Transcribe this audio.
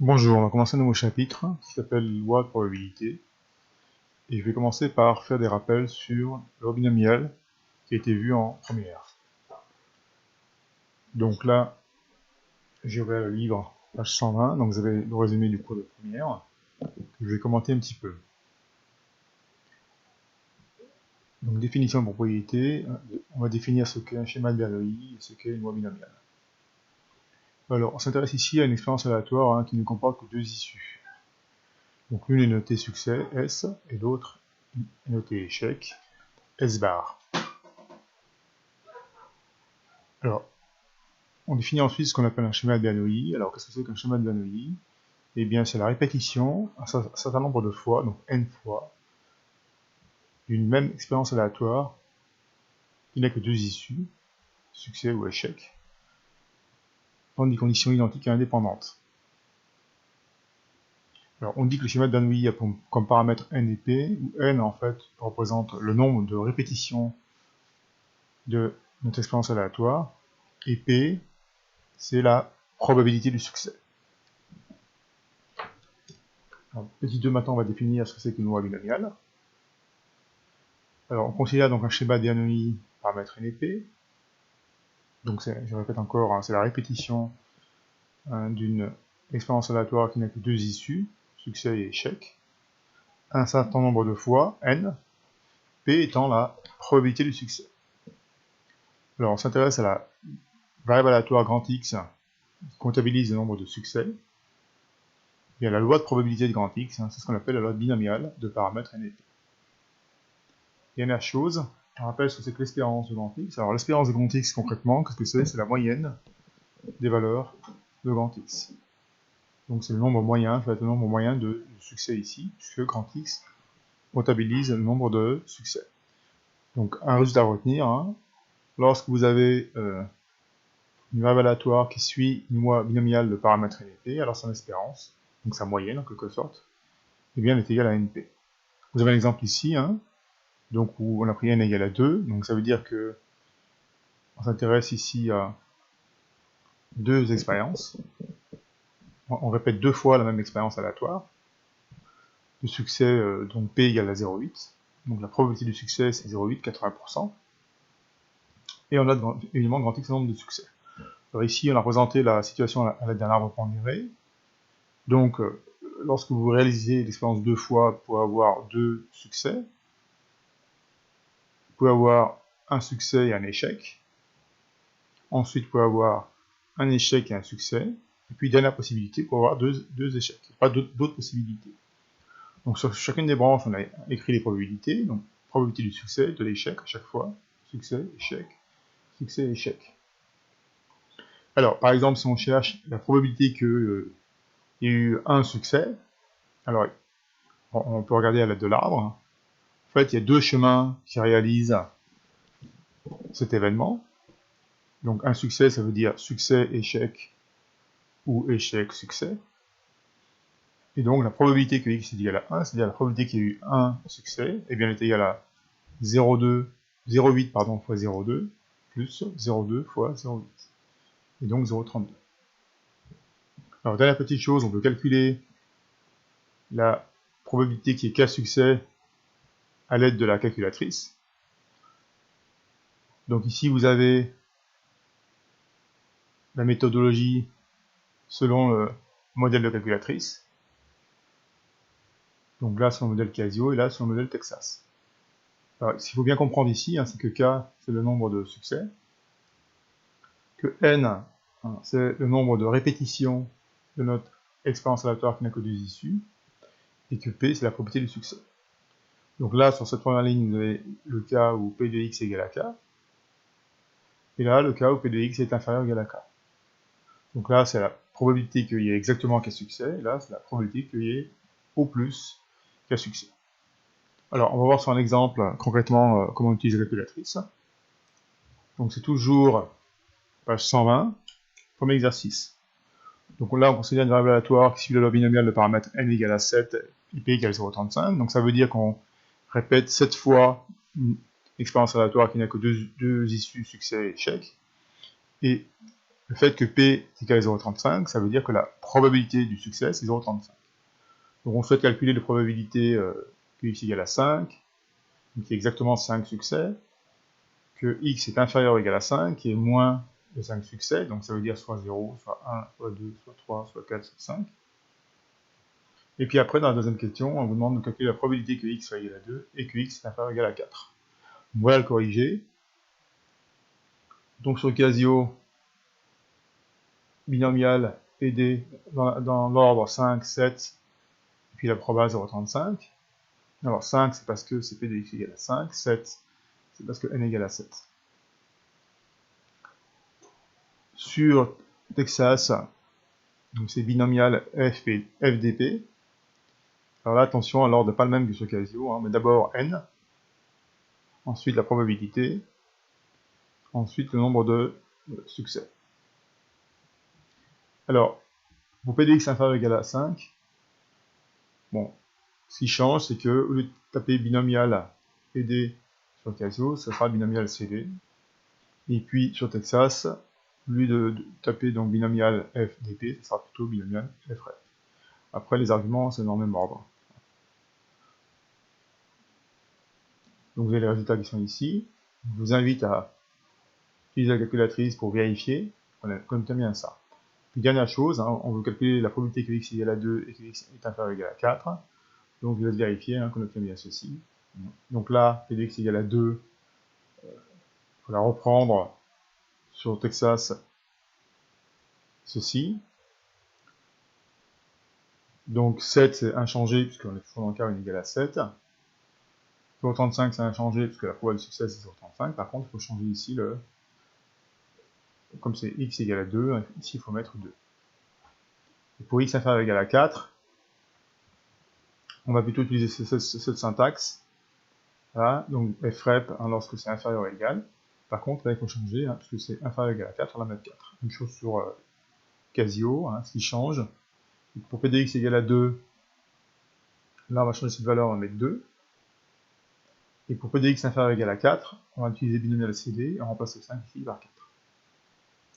Bonjour, on va commencer un nouveau chapitre qui s'appelle loi de probabilité. Et je vais commencer par faire des rappels sur le loi binomiale qui a été vu en première. Donc là, j'ai ouvert le livre, page 120, donc vous avez le résumé du cours de première, que je vais commenter un petit peu. Donc définition de probabilité, on va définir ce qu'est un schéma de Bernoulli et ce qu'est une loi binomiale. Alors, on s'intéresse ici à une expérience aléatoire qui ne comporte que deux issues. Donc l'une est notée succès, S, et l'autre est notée échec, S bar. Alors, on définit ensuite ce qu'on appelle un schéma de Bernoulli. Alors, qu'est-ce que c'est qu'un schéma de Bernoulli? Eh bien, c'est la répétition un certain nombre de fois, donc n fois, d'une même expérience aléatoire qui n'a que deux issues, succès ou échec, dans des conditions identiques et indépendantes. Alors, on dit que le schéma de Bernoulli a comme paramètre n et p, où n, en fait, représente le nombre de répétitions de notre expérience aléatoire, et p, c'est la probabilité du succès. Alors, petit 2, maintenant, on va définir ce que c'est qu'une loi binomiale. Alors, on considère donc un schéma de Bernoulli paramètre n et p. Donc, je répète encore, c'est la répétition d'une expérience aléatoire qui n'a que deux issues, succès et échec, un certain nombre de fois, n, p étant la probabilité du succès. Alors, on s'intéresse à la variable aléatoire grand X qui comptabilise le nombre de succès. Il y a la loi de probabilité de grand X, c'est ce qu'on appelle la loi binomiale de paramètres n et p. Dernière chose, on rappelle ce que c'est que l'espérance de grand X. Alors, l'espérance de grand X, concrètement, qu'est-ce que c'est? C'est la moyenne des valeurs de grand X. Donc c'est le nombre moyen, ça va être le nombre moyen de succès ici, puisque grand X comptabilise le nombre de succès. Donc un résultat à retenir, lorsque vous avez une variable aléatoire qui suit une loi binomiale de paramètre NP, alors son espérance, donc sa moyenne en quelque sorte, eh bien elle est égale à NP. Vous avez un exemple ici, donc où on a pris n égale à 2, donc ça veut dire que on s'intéresse ici à deux expériences. On répète deux fois la même expérience aléatoire. Le succès, donc P égale à 0,8. Donc la probabilité du succès, c'est 0,8, 80%. Et on a évidemment grand X nombre de succès. Alors ici, on a représenté la situation à l'aide d'un arbre pondéré. Donc, lorsque vous réalisez l'expérience deux fois, vous pouvez avoir deux succès. Vous pouvez avoir un succès et un échec. Ensuite, vous pouvez avoir un échec et un succès. Et puis, dernière possibilité, pour avoir deux échecs. Il n'y a pas d'autres possibilités. Donc sur chacune des branches, on a écrit les probabilités. Donc probabilité du succès, de l'échec à chaque fois. Succès, échec, succès, échec. Alors par exemple, si on cherche la probabilité qu'il y ait eu un succès, alors on peut regarder à l'aide de l'arbre. En fait, il y a deux chemins qui réalisent cet événement. Donc un succès, ça veut dire succès, échec, ou échec, succès. Et donc la probabilité que x est égal à 1, c'est-à-dire la probabilité qu'il y ait eu un succès, eh bien elle est égale à 0,8 fois 0,2 plus 0,2 fois 0,8. Et donc 0,32. Alors dernière petite chose, on peut calculer la probabilité qu'il y ait k succès à l'aide de la calculatrice. Donc ici vous avez la méthodologie selon le modèle de calculatrice. Donc là sur le modèle Casio et là sur le modèle Texas. Alors, ce qu'il faut bien comprendre ici, c'est que k c'est le nombre de succès, que n c'est le nombre de répétitions de notre expérience aléatoire qui n'a que deux issues, et que P, c'est la probabilité du succès. Donc là, sur cette première ligne, vous avez le cas où P de X est égal à K, et là, le cas où P de X est inférieur ou égal à K. Donc là, c'est la probabilité qu'il y ait exactement K succès, et là, c'est la probabilité qu'il y ait au plus K succès. Alors, on va voir sur un exemple, concrètement, comment on utilise la calculatrice. Donc c'est toujours page 120, premier exercice. Donc là, on considère une variable aléatoire qui suit la loi binomiale de paramètre n égale à 7 et p égale 0,35. Donc ça veut dire qu'on répète 7 fois une expérience aléatoire qui n'a que deux issues, succès et échec. Et le fait que P est égal à 0,35, ça veut dire que la probabilité du succès, c'est 0,35. Donc on souhaite calculer la probabilité que x égale à 5, donc qui est exactement 5 succès, que x est inférieur ou égal à 5, qui est moins de 5 succès, donc ça veut dire soit 0, soit 1, soit 2, soit 3, soit 4, soit 5. Et puis après, dans la deuxième question, on vous demande de calculer la probabilité que x soit égal à 2 et que x est inférieur ou égal à 4. Voilà le corrigé. Donc sur le Casio, binomial PD dans l'ordre 5, 7, et puis la proba 0,35. Alors 5, c'est parce que c'est P de x égale à 5, 7, c'est parce que n égale à 7. Sur Texas, donc c'est binomial FDP. Alors là, attention, l'ordre n'est pas le même que sur Casio, hein, mais d'abord n, ensuite la probabilité, ensuite le nombre de succès. Alors, pour PDX inférieur ou égal à 5, bon, ce qui change, c'est que au lieu de taper binomial PD sur Casio, ça sera binomial CD. Et puis sur Texas, au lieu de taper donc binomial FDP, ça sera plutôt binomial FREP. Après, les arguments, c'est dans le même ordre. Donc vous avez les résultats qui sont ici. Je vous invite à utiliser la calculatrice pour vérifier qu'on obtient bien ça. Puis dernière chose, hein, on veut calculer la probabilité que x est égal à 2 et que x est inférieur ou égal à 4. Donc je laisse vérifier qu'on obtient bien ceci. Donc là, p de x égale à 2, il faut la reprendre sur Texas, ceci. Donc 7 c'est inchangé puisqu'on est toujours dans le cas où n égale à 7. 0,35 c'est inchangé puisque la probabilité de succès c'est 0,35. Par contre, il faut changer ici le... Comme c'est x égale à 2, ici il faut mettre 2. Et pour x inférieur ou égal à 4, on va plutôt utiliser cette syntaxe. Voilà, donc frep hein, lorsque c'est inférieur ou égal. Par contre, là il faut changer, hein, puisque c'est inférieur ou égal à 4, on va mettre 4. Même chose sur Casio, hein, ce qui change. Donc, pour PDX égale à 2, là on va changer cette valeur, on va mettre 2. Et pour PDX inférieur ou égal à 4, on va utiliser binomial CD et on remplace le 5 ici par 4.